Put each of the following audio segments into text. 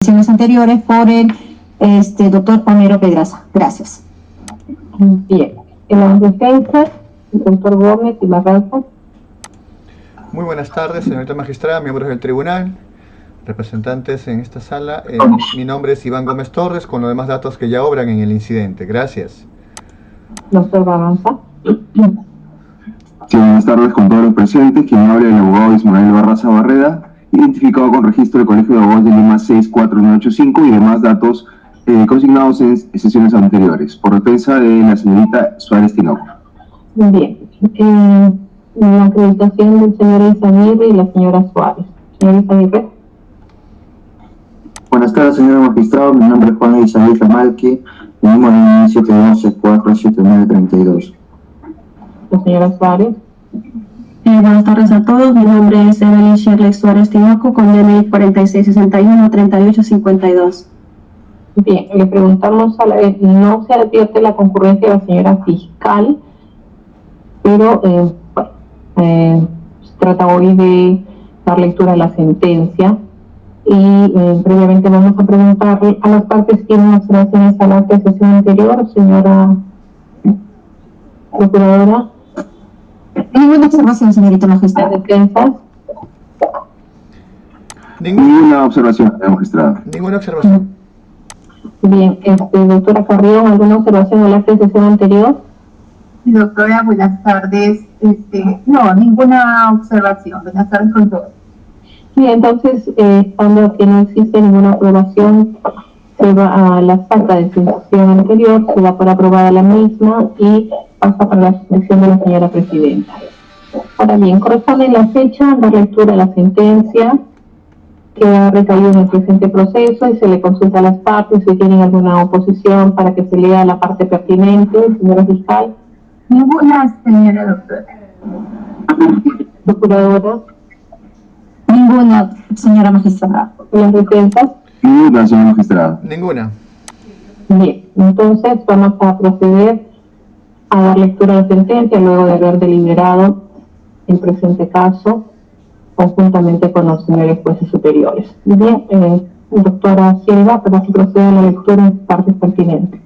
Anteriores por el doctor Homero Pedraza. Gracias. Bien. En las defensas, el doctor Gómez y Barranco. Muy buenas tardes, señorita magistrada, miembros del tribunal, representantes en esta sala. Mi nombre es Iván Gómez Torres, con los demás datos que ya obran en el incidente. Gracias. Doctor Barranza. Sí, buenas tardes con todos los presentes. Quien habla el abogado Ismael Barraza Barreda, identificado con registro del Colegio de Abogados de Lima 64985 y demás datos consignados en sesiones anteriores, por defensa de la señorita Suárez Tinoco. Bien. La acreditación del señor Izaguirre y la señora Suárez. Señor Izaguirre. Buenas tardes, señor magistrado. Mi nombre es Juan Izaguirre Malqui, mi número es 711-479-32. La señora Suárez. Buenas tardes a todos. Mi nombre es Evelyn Shirley Suárez Tinoco, con DNI 4661-3852. Bien, le preguntamos a la vez, no se advierte la concurrencia de la señora fiscal, pero se trata hoy de dar lectura a la sentencia y previamente vamos a preguntarle a las partes que tienen observaciones al acta de sesión anterior, señora procuradora. Ninguna observación, señorita magistrada. ¿Las defensas? Ninguna observación, señora magistrada. Ninguna observación. Bien, doctora Carrión, ¿alguna observación al acta de sesión anterior? Doctora, buenas tardes. No, ninguna observación. Buenas tardes con todos. Bien, entonces, cuando que no existe ninguna aprobación, se va a la acta de sesión anterior, se da por aprobada la misma y pasa para la suspensión de la señora presidenta. Ahora bien, corresponde la fecha, dar lectura a la sentencia que ha recaído en el presente proceso y se le consulta a las partes si tienen alguna oposición para que se lea la parte pertinente, señora fiscal. Ninguna, señora doctora. Procuradora. Ninguna, señora magistrada. Las defensas. Ninguna, señora magistrada. Ninguna. Bien, entonces vamos a proceder a dar lectura a la sentencia luego de haber deliberado el presente caso conjuntamente con los señores jueces superiores. Bien, doctora Silva, para que proceda a la lectura en partes pertinentes.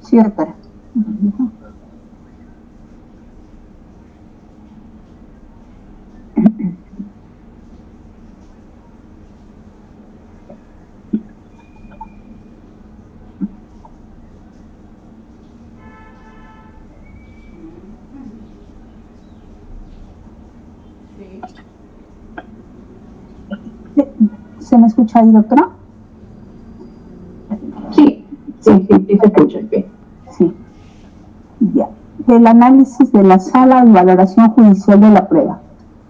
Sí, doctora. ¿Se me escucha ahí, doctora? Sí, se escucha. Bien. Sí. Ya. El análisis de la sala y valoración judicial de la prueba.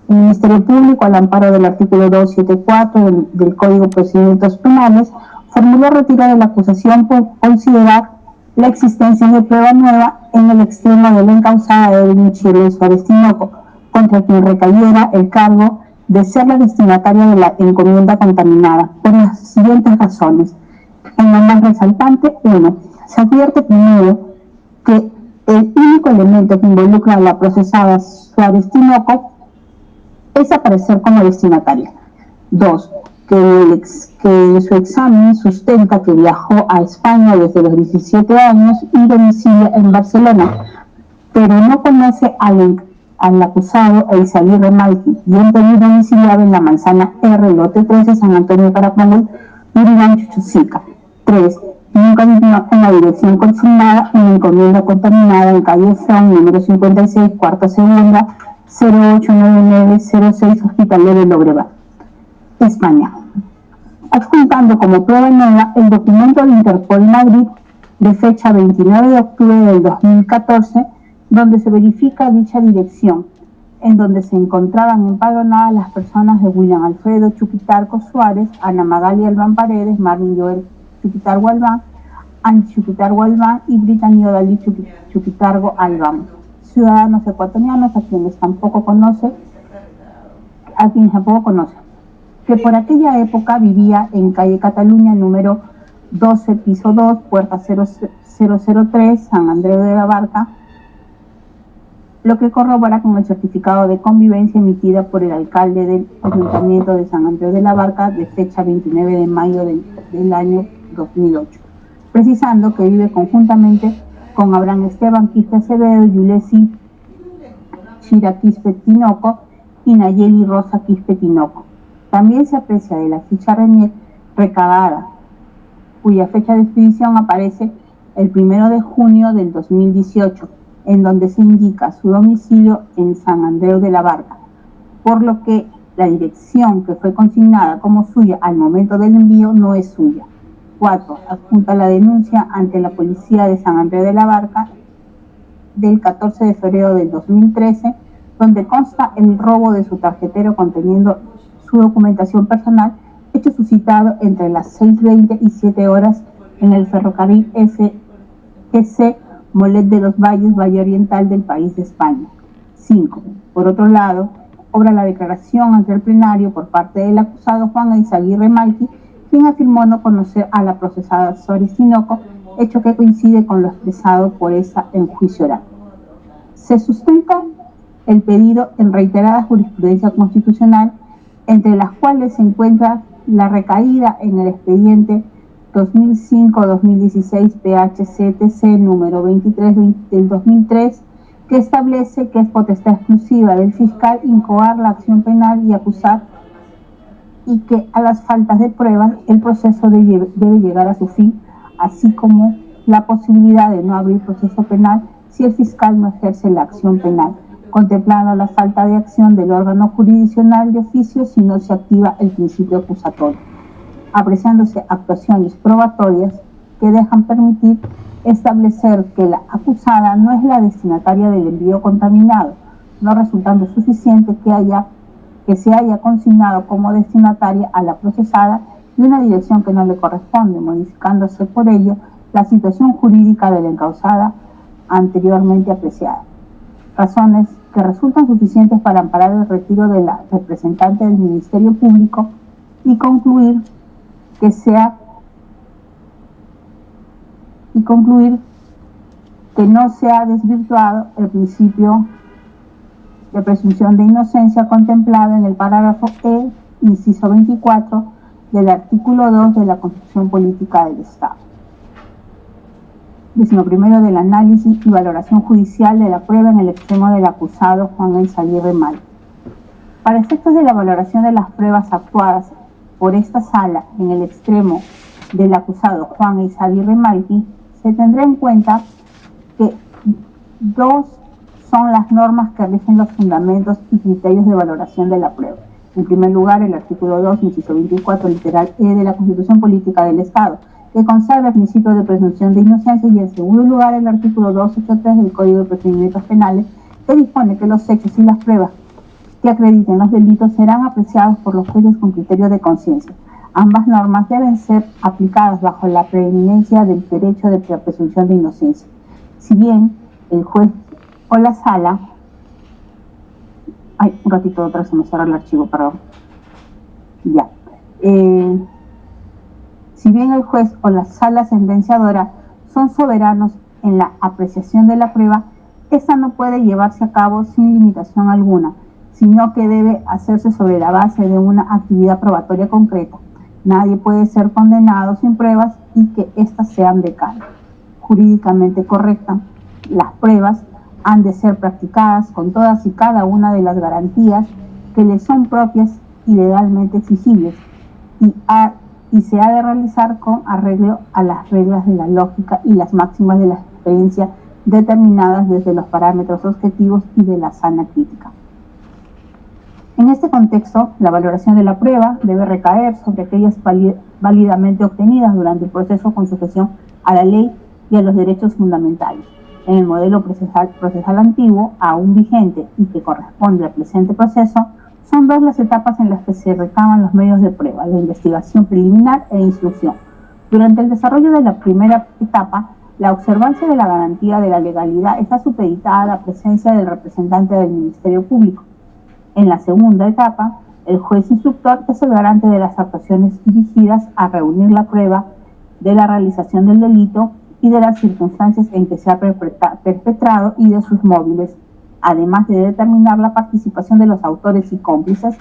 El Ministerio Público, al amparo del artículo 274 del Código de Procedimientos Penales, formuló retiro de la acusación por considerar la existencia de prueba nueva en el extremo de la encausada Evelyn Shirley Suárez Tinoco, contra quien recayera el cargo de ser la destinataria de la encomienda contaminada, por las siguientes razones. En lo más resaltante, 1. Se advierte primero que el único elemento que involucra a la procesada Suárez Tinoco es aparecer como destinataria. 2. Que su examen sustenta que viajó a España desde los 17 años y domicilia en Barcelona, pero no conoce al acusado Izaguirre Malqui, bien domiciliado en la manzana R, lote 13, San Antonio Carapango, Uruguay, Chuchucica. 3. Nunca vivió en la dirección consignada en la encomienda contaminada en calle Fran, número 56, cuarta segunda, 089906, Hospital de Llobregat, España. Adjuntando como prueba nueva el documento de Interpol Madrid de fecha 29 de octubre del 2014, donde se verifica dicha dirección, en donde se encontraban empadronadas las personas de William Alfredo Chuquitarco Suárez, Ana Magali Albán Paredes, Marvin Joel Chuquitargo Albán, Angie Chuquitargo Albán y Brittany Odalí Chuquitargo Albán, ciudadanos ecuatorianos a quienes tampoco conoce, que por aquella época vivía en calle Cataluña número 12, piso 2, puerta 003, San Andreu de la Barca, lo que corrobora con el certificado de convivencia emitida por el alcalde del Ayuntamiento de San Andrés de la Barca de fecha 29 de mayo del año 2008, precisando que vive conjuntamente con Abraham Esteban Quispe Acevedo, Yulesi Shira Quispe Tinoco y Nayeli Rosa Quispe Tinoco. También se aprecia de la ficha RENIEC recabada, cuya fecha de expedición aparece el 1 de junio del 2018, en donde se indica su domicilio en San Andrés de la Barca, por lo que la dirección que fue consignada como suya al momento del envío no es suya. 4. Adjunta la denuncia ante la Policía de San Andrés de la Barca del 14 de febrero del 2013, donde consta el robo de su tarjetero conteniendo su documentación personal, hecho suscitado entre las 6:20 y 7 horas en el ferrocarril FGC Molet de los Valles, Valle Oriental del país de España. 5. Por otro lado, obra la declaración ante el plenario por parte del acusado Juan Eizaguirre Malqui, quien afirmó no conocer a la procesada Soris Tinoco, hecho que coincide con lo expresado por esa en juicio oral. Se sustenta el pedido en reiterada jurisprudencia constitucional, entre las cuales se encuentra la recaída en el expediente 2005-2016 PHCTC número 23 del 2003, que establece que es potestad exclusiva del fiscal incoar la acción penal y acusar, y que a las faltas de pruebas el proceso debe llegar a su fin, así como la posibilidad de no abrir proceso penal si el fiscal no ejerce la acción penal, contemplando la falta de acción del órgano jurisdiccional de oficio si no se activa el principio acusatorio, apreciándose actuaciones probatorias que dejan permitir establecer que la acusada no es la destinataria del envío contaminado, no resultando suficiente que se haya consignado como destinataria a la procesada de una dirección que no le corresponde, modificándose por ello la situación jurídica de la encausada anteriormente apreciada. Razones que resultan suficientes para amparar el retiro de la representante del Ministerio Público y concluir que no se ha desvirtuado el principio de presunción de inocencia contemplado en el parágrafo E, inciso 24 del artículo 2 de la Constitución Política del Estado. 11. Del análisis y valoración judicial de la prueba en el extremo del acusado Juan Eizaguirre Malqui. Para efectos de la valoración de las pruebas actuadas por esta sala en el extremo del acusado Juan Eizaguirre Malqui, se tendrá en cuenta que 2 son las normas que rigen los fundamentos y criterios de valoración de la prueba. En primer lugar, el artículo 2, inciso 24, literal E de la Constitución Política del Estado, que consagra el principio de presunción de inocencia, y en segundo lugar, el artículo 283 del Código de Procedimientos Penales, que dispone que los hechos y las pruebas que acrediten los delitos serán apreciados por los jueces con criterio de conciencia. Ambas normas deben ser aplicadas bajo la preeminencia del derecho de presunción de inocencia. Si bien el juez o la sala... un ratito atrás se me cerró el archivo, perdón. Ya. Si bien el juez o la sala sentenciadora son soberanos en la apreciación de la prueba, esta no puede llevarse a cabo sin limitación alguna, sino que debe hacerse sobre la base de una actividad probatoria concreta. Nadie puede ser condenado sin pruebas y que éstas sean de cara. Jurídicamente correctas, las pruebas han de ser practicadas con todas y cada una de las garantías que les son propias y legalmente exigibles, y se ha de realizar con arreglo a las reglas de la lógica y las máximas de la experiencia determinadas desde los parámetros objetivos y de la sana crítica. En este contexto, la valoración de la prueba debe recaer sobre aquellas válidamente obtenidas durante el proceso con sujeción a la ley y a los derechos fundamentales. En el modelo procesal antiguo, aún vigente y que corresponde al presente proceso, son 2 las etapas en las que se recaban los medios de prueba: la investigación preliminar e instrucción. Durante el desarrollo de la primera etapa, la observancia de la garantía de la legalidad está supeditada a la presencia del representante del Ministerio Público. En la segunda etapa, el juez instructor es el garante de las actuaciones dirigidas a reunir la prueba de la realización del delito y de las circunstancias en que se ha perpetrado y de sus móviles, además de determinar la participación de los autores y cómplices.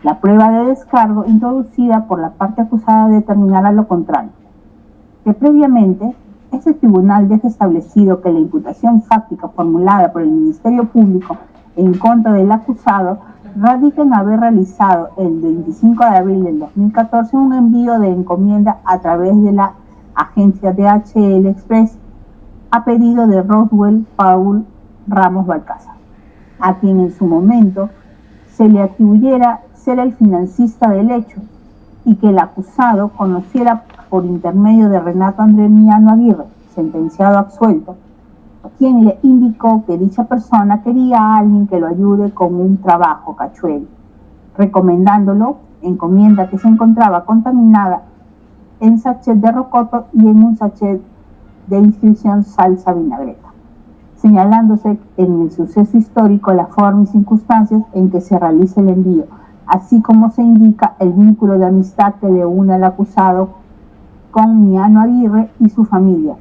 La prueba de descargo introducida por la parte acusada determinará lo contrario, que previamente este tribunal deja establecido que la imputación fáctica formulada por el Ministerio Público en contra del acusado radica en haber realizado el 25 de abril del 2014 un envío de encomienda a través de la agencia DHL Express a pedido de Roswell Paul Ramos Balcázar, a quien en su momento se le atribuyera ser el financista del hecho y que el acusado conociera por intermedio de Renato Andrés Miano Aguirre, sentenciado absuelto, quien le indicó que dicha persona quería a alguien que lo ayude con un trabajo cachuelo, recomendándolo encomienda que se encontraba contaminada en sachet de rocoto y en un sachet de inscripción salsa vinagreta, señalándose en el suceso histórico la forma y circunstancias en que se realiza el envío, así como se indica el vínculo de amistad que le une al acusado con Miano Aguirre y su familia,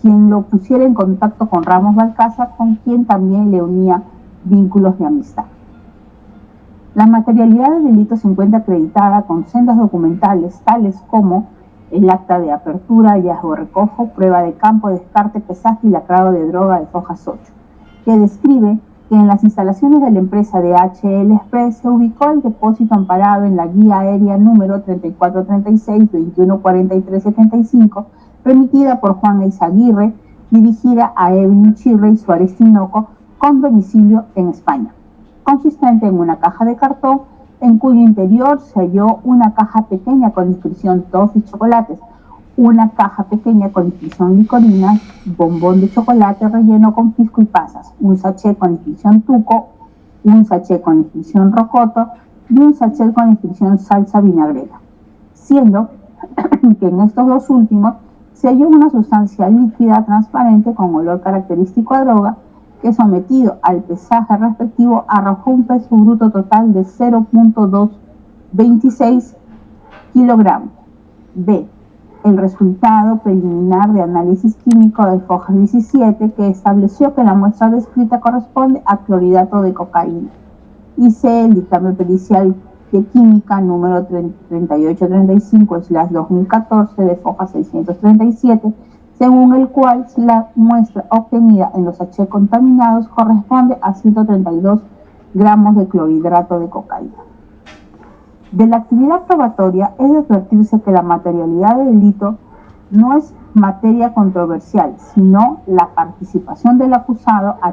quien lo pusiera en contacto con Ramos Balcázar, con quien también le unía vínculos de amistad. La materialidad del delito se encuentra acreditada con sendas documentales tales como el acta de apertura, hallazgo, recojo, prueba de campo, descarte, pesaje y lacrado de droga de Fojas 8, que describe que en las instalaciones de la empresa DHL Express se ubicó el depósito amparado en la guía aérea número 3436-214375, remitida por Juan Eizaguirre, dirigida a Evelyn Chirrey Suárez Tinoco, con domicilio en España, consistente en una caja de cartón en cuyo interior se halló una caja pequeña con inscripción Toffee Chocolates, una caja pequeña con inscripción Licorina, bombón de chocolate relleno con pisco y pasas, un sachet con inscripción Tuco, un sachet con inscripción Rocoto y un sachet con inscripción Salsa Vinagreta, siendo que en estos dos últimos se halló una sustancia líquida transparente con olor característico a droga que, sometido al pesaje respectivo, arrojó un peso bruto total de 0.226 kilogramos. B. El resultado preliminar de análisis químico de Fojas 17, que estableció que la muestra descrita corresponde a clorhidrato de cocaína. Y C. El dictamen pericial de química número 3835/2014 de Fojas 637, según el cual la muestra obtenida en los sachets contaminados corresponde a 132 gramos de clorhidrato de cocaína. De la actividad probatoria es de advertirse que la materialidad del delito no es materia controversial, sino la participación del acusado a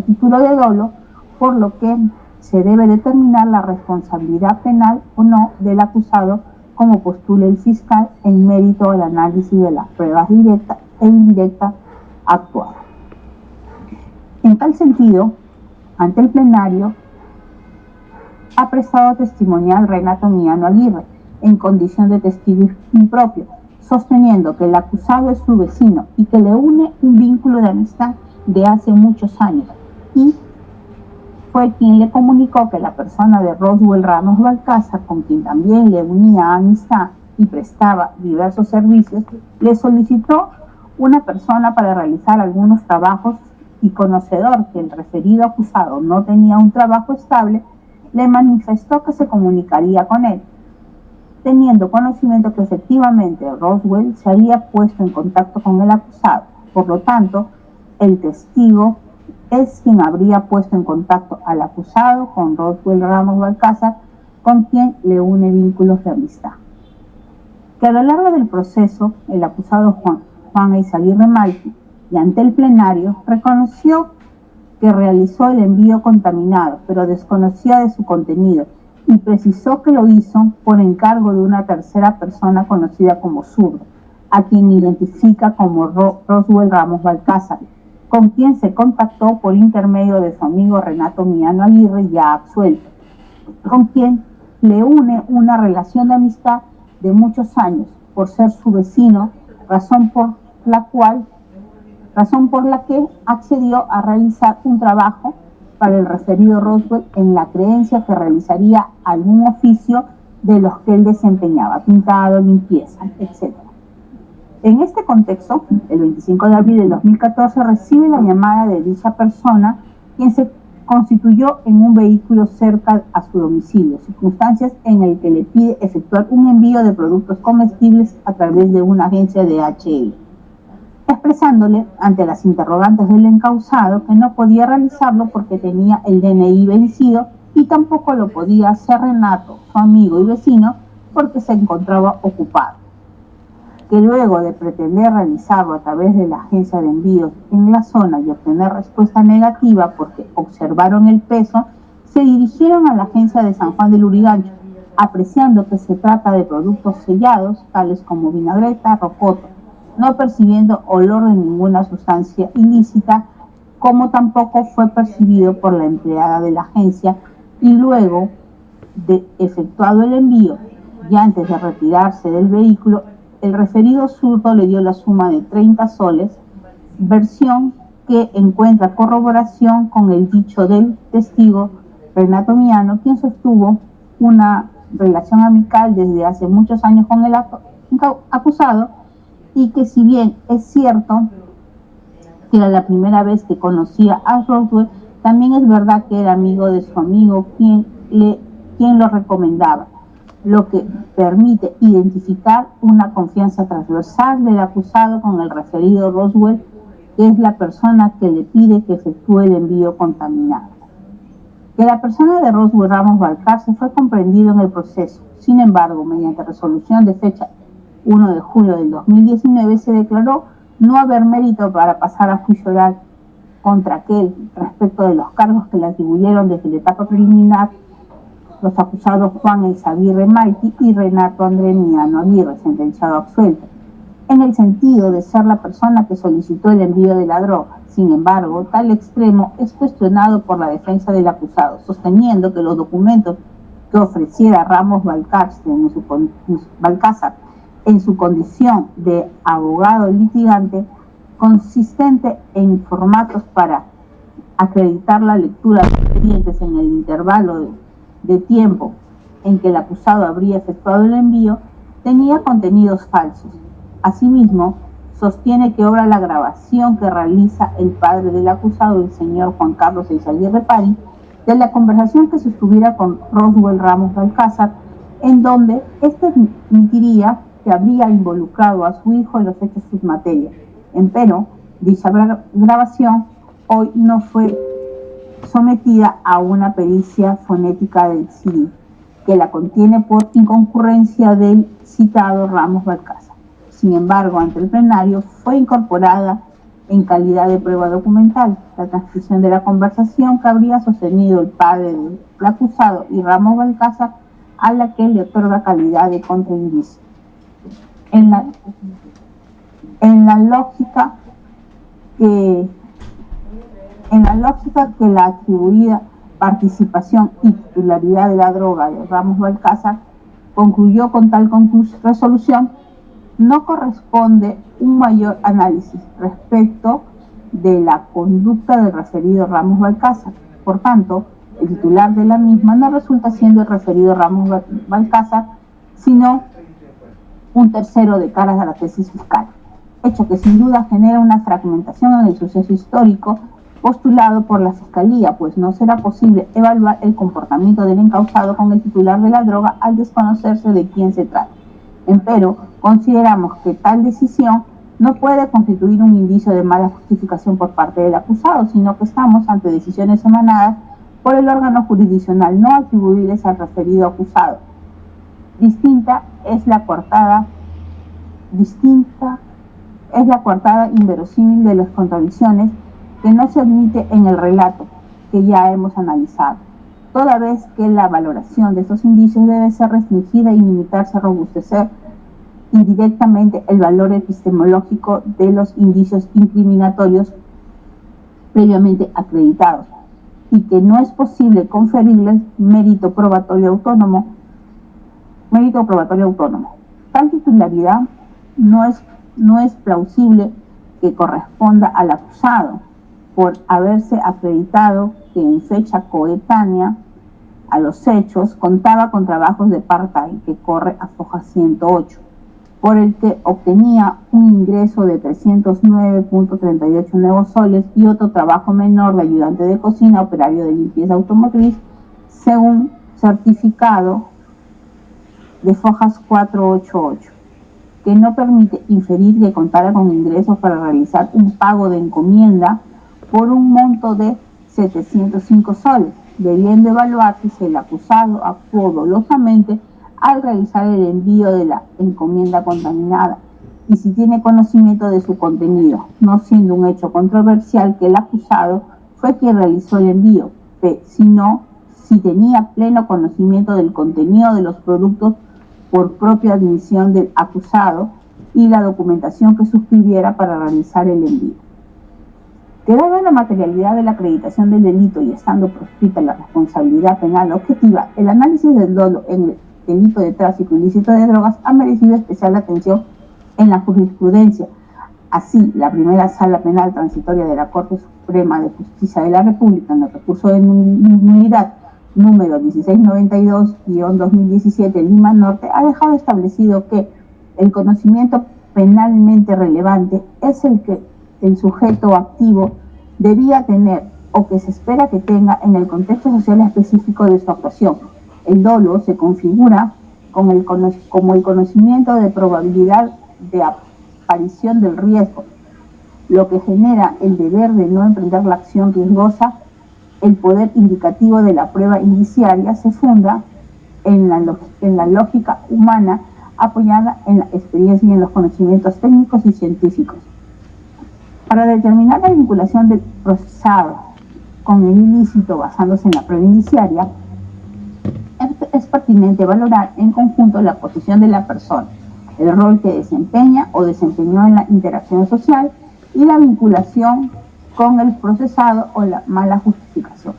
título de dolo, por lo que se debe determinar la responsabilidad penal o no del acusado, como postula el fiscal, en mérito del análisis de las pruebas directas e indirectas actuadas. En tal sentido, ante el plenario, ha prestado testimonial Renato Miano Aguirre, en condición de testigo impropio, sosteniendo que el acusado es su vecino y que le une un vínculo de amistad de hace muchos años, y fue quien le comunicó que la persona de Roswell Ramos Balcázar, con quien también le unía amistad y prestaba diversos servicios, le solicitó una persona para realizar algunos trabajos, y conocedor que el referido acusado no tenía un trabajo estable, le manifestó que se comunicaría con él, teniendo conocimiento que efectivamente Roswell se había puesto en contacto con el acusado. Por lo tanto, el testigo es quien habría puesto en contacto al acusado con Roswell Ramos Balcázar, con quien le une vínculos de amistad. Que a lo largo del proceso, el acusado Juan Eizaguirre Malqui, y ante el plenario, reconoció que realizó el envío contaminado, pero desconocía de su contenido, y precisó que lo hizo por encargo de una tercera persona conocida como Zurdo, a quien identifica como Roswell Ramos Balcázar, con quien se contactó por intermedio de su amigo Renato Miano Aguirre, ya absuelto, con quien le une una relación de amistad de muchos años, por ser su vecino, razón por la que accedió a realizar un trabajo para el referido Roswell en la creencia que realizaría algún oficio de los que él desempeñaba, pintado, limpieza, etc. En este contexto, el 25 de abril de 2014 recibe la llamada de dicha persona quien se constituyó en un vehículo cerca a su domicilio, circunstancias en las que le pide efectuar un envío de productos comestibles a través de una agencia de DHL, expresándole ante las interrogantes del encausado que no podía realizarlo porque tenía el DNI vencido y tampoco lo podía hacer Renato, su amigo y vecino, porque se encontraba ocupado. Que luego de pretender realizarlo a través de la agencia de envíos en la zona y obtener respuesta negativa porque observaron el peso, se dirigieron a la agencia de San Juan del Lurigancho, apreciando que se trata de productos sellados, tales como vinagreta, rocoto, no percibiendo olor de ninguna sustancia ilícita, como tampoco fue percibido por la empleada de la agencia, y luego de efectuado el envío y antes de retirarse del vehículo, el referido zurdo le dio la suma de 30 soles, versión que encuentra corroboración con el dicho del testigo Renato Miano, quien sostuvo una relación amical desde hace muchos años con el acusado, y que si bien es cierto que era la primera vez que conocía a Roswell, también es verdad que era amigo de su amigo quien lo recomendaba, lo que permite identificar una confianza transversal del acusado con el referido Roswell, que es la persona que le pide que efectúe el envío contaminado. Que la persona de Roswell Ramos Balcarce fue comprendido en el proceso. Sin embargo, mediante resolución de fecha 1 de julio del 2019, se declaró no haber mérito para pasar a juicio oral contra aquel respecto de los cargos que le atribuyeron desde la etapa preliminar los acusados Juan Elzaguirre Maiti y Renato André Miano Aguirre, sentenciado absuelto, en el sentido de ser la persona que solicitó el envío de la droga. Sin embargo, tal extremo es cuestionado por la defensa del acusado, sosteniendo que los documentos que ofreciera Ramos Balcázar en su condición de abogado litigante, consistente en formatos para acreditar la lectura de expedientes en el intervalo de tiempo en que el acusado habría efectuado el envío, tenía contenidos falsos. Asimismo, sostiene que obra la grabación que realiza el padre del acusado, el señor Juan Carlos Elzaguirre Pari, de la conversación que sostuviera con Roswell Ramos Balcázar, en donde éste admitiría que habría involucrado a su hijo en los hechos submateria. Empero, dicha grabación hoy no fue sometida a una pericia fonética del CD, que la contiene por inconcurrencia del citado Ramos Balcázar. Sin embargo, ante el plenario fue incorporada en calidad de prueba documental la transcripción de la conversación que habría sostenido el padre del acusado y Ramos Balcázar, a la que le otorga calidad de contraindicio. En la lógica que la atribuida participación y titularidad de la droga de Ramos Balcázar concluyó con tal resolución, no corresponde un mayor análisis respecto de la conducta del referido Ramos Balcázar. Por tanto, el titular de la misma no resulta siendo el referido Ramos Balcázar, sino un tercero de caras a la tesis fiscal, hecho que sin duda genera una fragmentación en el suceso histórico postulado por la Fiscalía, pues no será posible evaluar el comportamiento del encausado con el titular de la droga al desconocerse de quién se trata. Empero, consideramos que tal decisión no puede constituir un indicio de mala justificación por parte del acusado, sino que estamos ante decisiones emanadas por el órgano jurisdiccional no atribuibles al referido acusado. Distinta es la coartada inverosímil de las contradicciones que no se admite en el relato que ya hemos analizado, toda vez que la valoración de estos indicios debe ser restringida y limitarse a robustecer indirectamente el valor epistemológico de los indicios incriminatorios previamente acreditados, y que no es posible conferirles mérito probatorio autónomo. Tal titularidad no es plausible que corresponda al acusado, por haberse acreditado que en fecha coetánea a los hechos contaba con trabajos de part-time que corre a foja 108. por el que obtenía un ingreso de 309.38 nuevos soles y otro trabajo menor de ayudante de cocina, operario de limpieza automotriz, según certificado de Fojas 488, que no permite inferir que contara con ingresos para realizar un pago de encomienda por un monto de 705 soles, debiendo evaluarse si el acusado actuó dolosamente al realizar el envío de la encomienda contaminada y si tiene conocimiento de su contenido, no siendo un hecho controversial que el acusado fue quien realizó el envío, sino si tenía pleno conocimiento del contenido de los productos por propia admisión del acusado y la documentación que suscribiera para realizar el envío. Dada la materialidad de la acreditación del delito y estando proscrita la responsabilidad penal objetiva, el análisis del dolo en el delito de tráfico ilícito de drogas ha merecido especial atención en la jurisprudencia. Así, la primera sala penal transitoria de la Corte Suprema de Justicia de la República, en el recurso de nulidad número 1692-2017 Lima Norte, ha dejado establecido que el conocimiento penalmente relevante es el que el sujeto activo debía tener o que se espera que tenga en el contexto social específico de su actuación. El dolo se configura como el conocimiento de probabilidad de aparición del riesgo, lo que genera el deber de no emprender la acción riesgosa. El poder indicativo de la prueba indiciaria se funda en la lógica humana apoyada en la experiencia y en los conocimientos técnicos y científicos. Para determinar la vinculación del procesado con el ilícito basándose en la prueba indiciaria, es pertinente valorar en conjunto la posición de la persona, el rol que desempeña o desempeñó en la interacción social y la vinculación con el procesado o la mala justificación.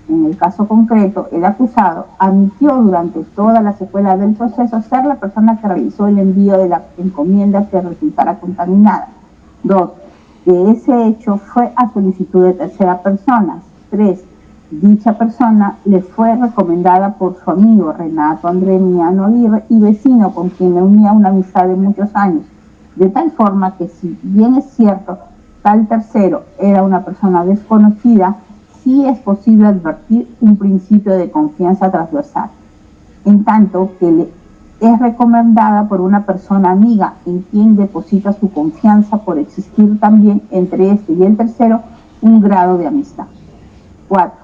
En el caso concreto, el acusado admitió durante toda la secuela del proceso ser la persona que realizó el envío de la encomienda que resultara contaminada. 2. Que ese hecho fue a solicitud de tercera persona. 3. Dicha persona le fue recomendada por su amigo Renato André Miano Aguirre y vecino con quien le unía una amistad de muchos años, de tal forma que si bien es cierto tal tercero era una persona desconocida, sí es posible advertir un principio de confianza transversal, en tanto que le es recomendada por una persona amiga en quien deposita su confianza por existir también entre este y el tercero un grado de amistad. 4.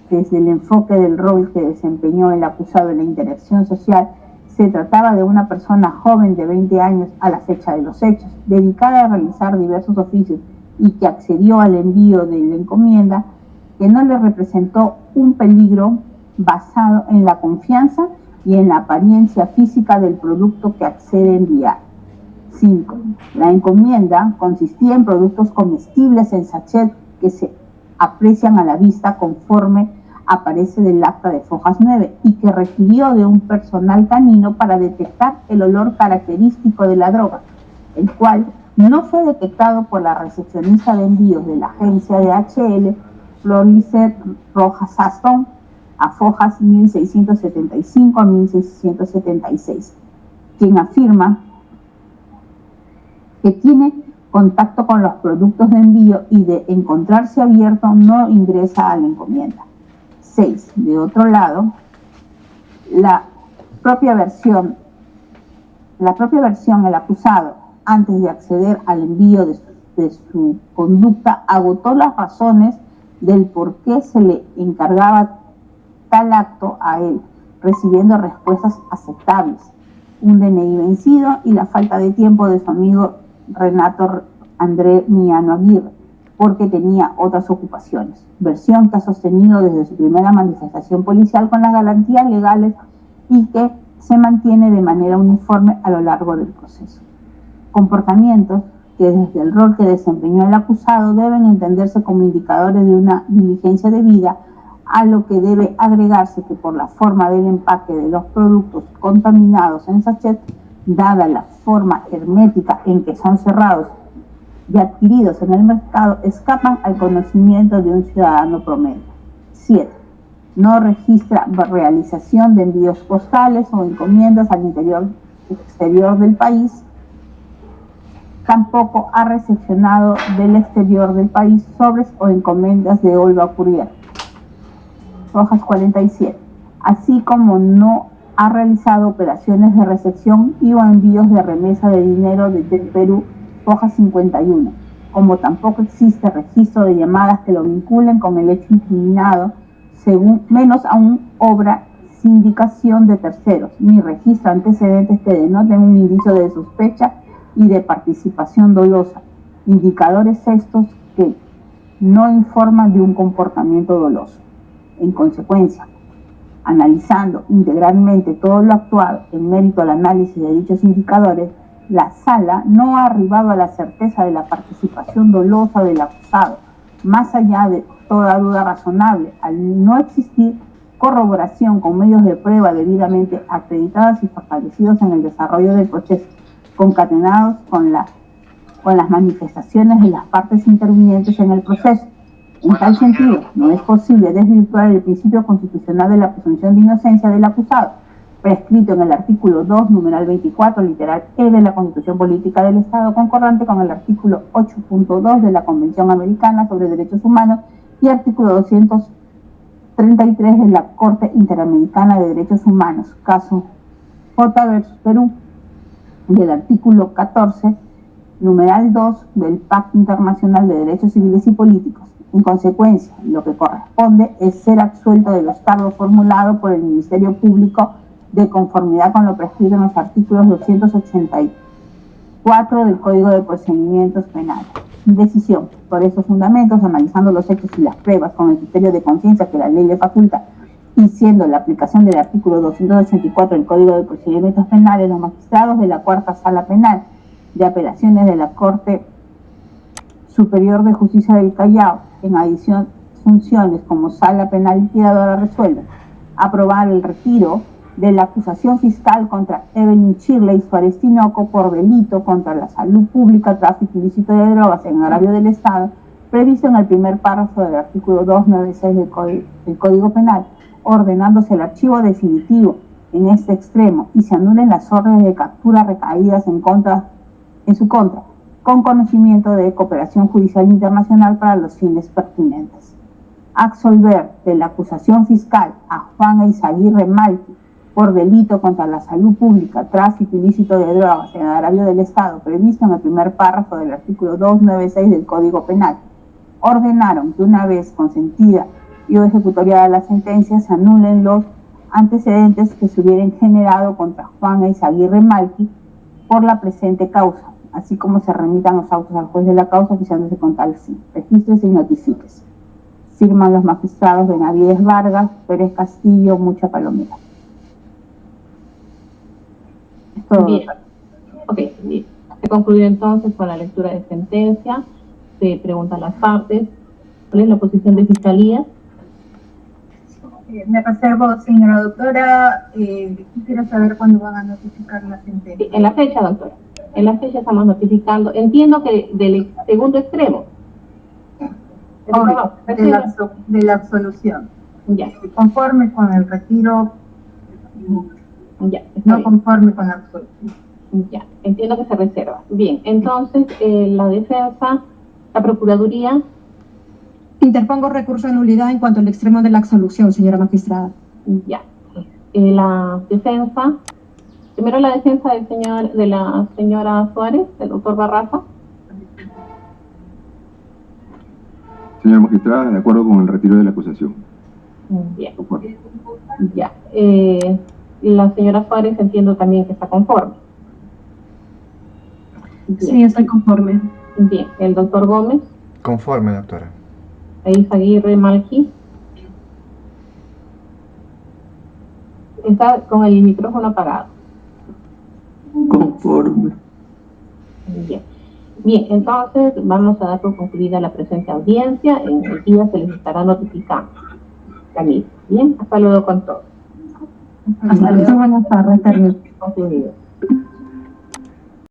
Desde el enfoque del rol que desempeñó el acusado en la interacción social, se trataba de una persona joven de 20 años a la fecha de los hechos, dedicada a realizar diversos oficios y que accedió al envío de la encomienda, que no le representó un peligro basado en la confianza y en la apariencia física del producto que accede a enviar. 5. La encomienda consistía en productos comestibles en sachet que se aprecian a la vista conforme aparece del acta de Fojas 9 y que requirió de un personal canino para detectar el olor característico de la droga, el cual no fue detectado por la recepcionista de envíos de la agencia de HL, Flor Lisset Rojas Aston, a Fojas 1675 a 1676, quien afirma que tiene contacto con los productos de envío y de encontrarse abierto no ingresa a la encomienda. 6. De otro lado, la propia versión, el acusado, antes de acceder al envío de su conducta, agotó las razones del por qué se le encargaba tal acto a él, recibiendo respuestas aceptables, un DNI vencido y la falta de tiempo de su amigo Renato André Miano Aguirre, porque tenía otras ocupaciones, versión que ha sostenido desde su primera manifestación policial con las garantías legales y que se mantiene de manera uniforme a lo largo del proceso. Comportamientos que desde el rol que desempeñó el acusado deben entenderse como indicadores de una diligencia debida, a lo que debe agregarse que por la forma del empaque de los productos contaminados en sachet, dada la forma hermética en que son cerrados y adquiridos en el mercado, escapan al conocimiento de un ciudadano promedio. 7. No registra realización de envíos postales o encomiendas al exterior del país Tampoco ha recepcionado del exterior del país sobres o encomiendas de Olva Courier, hojas 47, así como no ha realizado operaciones de recepción y o envíos de remesa de dinero desde el Perú, hoja 51, como tampoco existe registro de llamadas que lo vinculen con el hecho incriminado, según menos aún obra sindicación de terceros, ni registro antecedentes que denoten un indicio de sospecha y de participación dolosa, indicadores estos que no informan de un comportamiento doloso. En consecuencia, analizando integralmente todo lo actuado en mérito al análisis de dichos indicadores, la Sala no ha arribado a la certeza de la participación dolosa del acusado, más allá de toda duda razonable, al no existir corroboración con medios de prueba debidamente acreditados y fortalecidos en el desarrollo del proceso, concatenados con las manifestaciones de las partes intervinientes en el proceso. En tal sentido, no es posible desvirtuar el principio constitucional de la presunción de inocencia del acusado, prescrito en el artículo 2, numeral 24, literal E de la Constitución Política del Estado, concordante con el artículo 8.2 de la Convención Americana sobre Derechos Humanos y artículo 233 de la Corte Interamericana de Derechos Humanos, caso J versus Perú, y el artículo 14, numeral 2 del Pacto Internacional de Derechos Civiles y Políticos. En consecuencia, lo que corresponde es ser absuelto de los cargos formulados por el Ministerio Público de conformidad con lo prescrito en los artículos 284 del Código de Procedimientos Penales. Decisión. Por esos fundamentos, analizando los hechos y las pruebas con el criterio de conciencia que la ley le faculta, y siendo la aplicación del artículo 284 del Código de Procedimientos Penales, los magistrados de la Cuarta Sala Penal de Apelaciones de la Corte Superior de Justicia del Callao, en adición funciones como Sala Penal Liquidadora, resuelven aprobar el retiro de la acusación fiscal contra Evelyn Shirley Suárez Tinoco por delito contra la salud pública, tráfico ilícito de drogas en agravio del Estado, previsto en el primer párrafo del artículo 296 del Código Penal, ordenándose el archivo definitivo en este extremo y se anulen las órdenes de captura recaídas en su contra, con conocimiento de cooperación judicial internacional para los fines pertinentes. Absolver de la acusación fiscal a Juan Eizaguirre Malqui por delito contra la salud pública, tráfico ilícito de drogas en agravio del Estado, previsto en el primer párrafo del artículo 296 del Código Penal. Ordenaron que una vez consentida y o ejecutoriada la sentencia, se anulen los antecedentes que se hubieran generado contra Juan Eizaguirre Malqui por la presente causa, así como se remitan los autos al juez de la causa oficiándose con tal fin. Regístrese y notifiques. Firman los magistrados Benavides Vargas, Pérez Castillo, Mucha Palomera. Es todo. Bien. Ok, bien. Se concluye entonces con la lectura de sentencia. Se preguntan las partes. ¿Cuál es la posición de Fiscalía? Me reservo, señora doctora, quisiera saber cuándo van a notificar la sentencia. Sí, en la fecha, doctora. En la fecha estamos notificando. Entiendo que del segundo extremo. De la absolución. Ya. Conforme con el retiro, Ya. no conforme con la absolución. Ya. Entiendo que se reserva. Bien. Entonces, la defensa, la Procuraduría. Interpongo recurso de nulidad en cuanto al extremo de la absolución, señora magistrada. Ya. La defensa. Primero la defensa de la señora Suárez, del doctor Barraza. Señora magistrada, de acuerdo con el retiro de la acusación. Bien. Ya. La señora Suárez entiendo también que está conforme. Bien. Sí, estoy conforme. Bien. El doctor Gómez. Conforme, doctora. Eizaguirre Malqui. Está con el micrófono apagado. Conforme. Bien. Bien, entonces vamos a dar por concluida la presente audiencia. En el día se les estará notificando. Camila. Bien, hasta luego con todos. Hasta luego. Buenas tardes. Concluido.